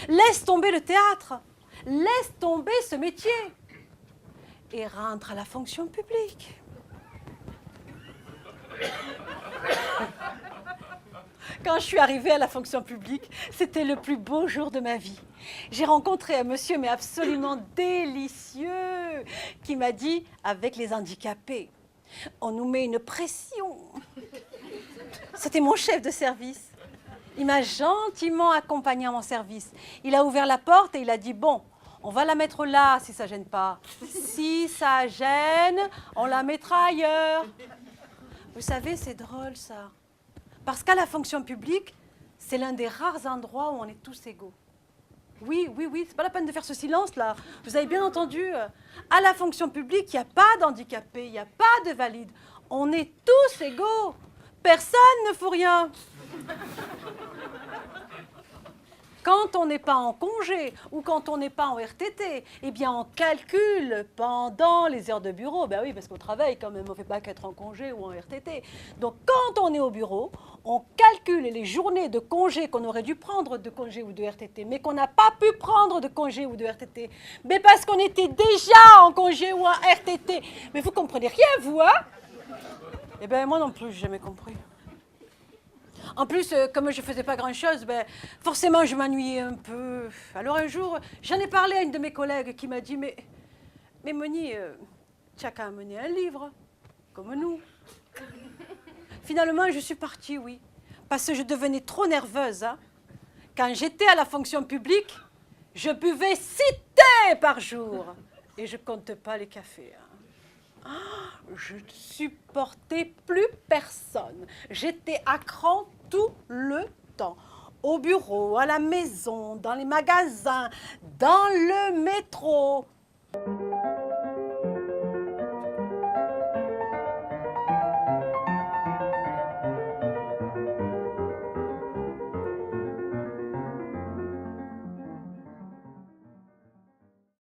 Laisse tomber le théâtre. Laisse tomber ce métier. Et rentre à la fonction publique. Quand je suis arrivée à la fonction publique, c'était le plus beau jour de ma vie. J'ai rencontré un monsieur, mais absolument délicieux, qui m'a dit, avec les handicapés, on nous met une pression. C'était mon chef de service. Il m'a gentiment accompagné à mon service. Il a ouvert la porte et il a dit, bon, on va la mettre là si ça gêne pas. Si ça gêne, on la mettra ailleurs. Vous savez, c'est drôle ça. Parce qu'à la fonction publique, c'est l'un des rares endroits où on est tous égaux. Oui, c'est pas la peine de faire ce silence-là. Vous avez bien entendu. À la fonction publique, il n'y a pas d'handicapés, il n'y a pas de valides. On est tous égaux. Personne ne fout rien. Quand on n'est pas en congé ou quand on n'est pas en RTT, eh bien on calcule pendant les heures de bureau. Ben oui, parce qu'on travaille quand même, on ne fait pas qu'être en congé ou en RTT. Donc quand on est au bureau, on calcule les journées de congé qu'on aurait dû prendre de congé ou de RTT, mais qu'on n'a pas pu prendre de congé ou de RTT. Mais parce qu'on était déjà en congé ou en RTT. Mais vous comprenez rien, vous, hein? Eh bien moi non plus, j'ai jamais compris. En plus, comme je ne faisais pas grand-chose, ben, forcément, je m'ennuyais un peu. Alors un jour, j'en ai parlé à une de mes collègues qui m'a dit, mais Moni, tu n'as qu'à amener un livre, comme nous. Finalement, je suis partie, oui, parce que je devenais trop nerveuse. Hein. Quand j'étais à la fonction publique, je buvais 6 thés par jour. Et je ne compte pas les cafés. Hein. Je ne supportais plus personne. J'étais à cran tout le temps. Au bureau, à la maison, dans les magasins, dans le métro.